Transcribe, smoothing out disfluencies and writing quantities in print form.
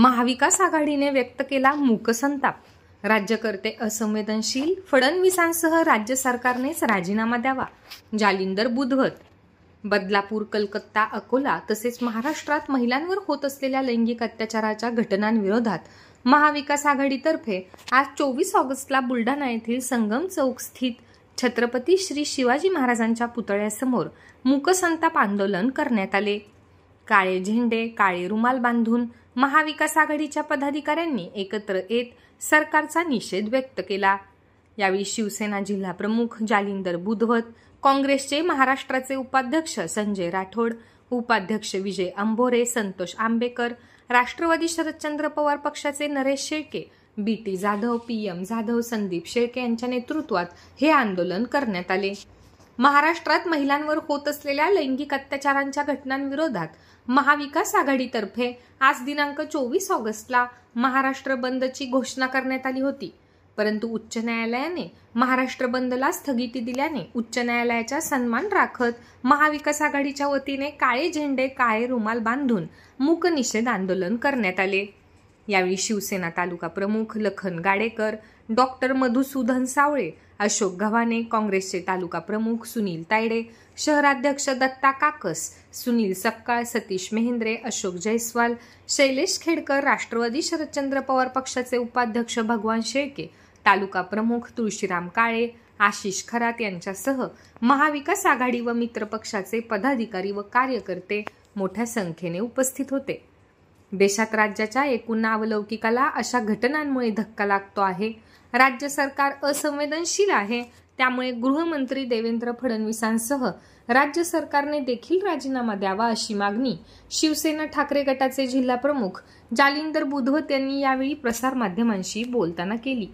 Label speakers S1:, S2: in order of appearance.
S1: महाविकास आघाडीने व्यक्त केला मूक संताप। राज्यकर्ते असंवेदनशील, फडणवीसांसह राज्य सरकारनेच राजीनामा द्यावा। जालिंदर बुधवत। बदलापूर, कलकत्ता, अकोला तसेच महाराष्ट्रात महिलांवर होत असलेल्या लैंगिक अत्याचाराच्या घटनांविरोधात महाविकास आघाडीतर्फे आज 24 ऑगस्टला बुलढाणा येथील संगम चौक स्थित छत्रपती श्री शिवाजी महाराजांच्या पुतळ्यासमोर मूकसंताप आंदोलन करण्यात आले। काळे झेंडे, काळे रुमाल बांधून महाविकास आघाडीच्या पदाधिकाऱ्यांनी एकत्र येत सरकारचा निषेध व्यक्त केला। यावेळी शिवसेना जिल्हा प्रमुख जालिंदर बुधवत, काँग्रेसचे महाराष्ट्राचे उपाध्यक्ष संजय राठोड, उपाध्यक्ष विजय अंभोरे, संतोष आंबेकर, राष्ट्रवादी शरदचंद्र पवार पक्षाचे नरेश शेळके, बीटी जाधव, पीएम जाधव, संदीप शेळके यांच्या नेतृत्वात हे आंदोलन करण्यात आले। महाराष्ट्रात महिलांवर होत असलेल्या लैंगिक अत्याचारांच्या घटनांविरोधात महाविकास आघाडीतर्फे आज दिनांक 24 ऑगस्टला महाराष्ट्र बंदची घोषणा करण्यात आली होती। परंतु उच्च न्यायालयाने महाराष्ट्र बंदला स्थगिती दिल्याने उच्च न्यायालयाचा सन्मान राखत महाविकास आघाडीच्या वतीने काळे झेंडे, काळे रुमाल बांधून मूक निषेध आंदोलन करण्यात आले। यावेळी शिवसेना तालुका प्रमुख लखन गाडेकर, डॉक्टर मधुसूदन सावळे, अशोक गव्हाणे, काँग्रेसचे तालुका प्रमुख सुनील तायडे, शहराध्यक्ष दत्ता काकस, सुनील सपकाळ, सतीश मेहेंद्रे, अशोक जयस्वाल, शैलेश खेडकर, राष्ट्रवादी शरदचंद्र पवार पक्षाचे उपाध्यक्ष भगवान शेळके, तालुका प्रमुख तुळशीराम काळे, आशिष खरात यांच्यासह महाविकास आघाडी व मित्र पक्षाचे पदाधिकारी व कार्यकर्ते मोठ्या संख्येने उपस्थित होते। देशात राज्याच्या एकूण नावलौकिकाला अशा घटनांमुळे धक्का लागतो आहे। राज्य सरकार असंवेदनशील आहे, त्यामुळे गृहमंत्री देवेंद्र फडणवीसांसह राज्य सरकारने देखील राजीनामा द्यावा अशी मागणी शिवसेना ठाकरे गटाचे जिल्हा प्रमुख जालिंदर बुधवत यांनी यावेळी प्रसार माध्यमांशी बोलताना केली।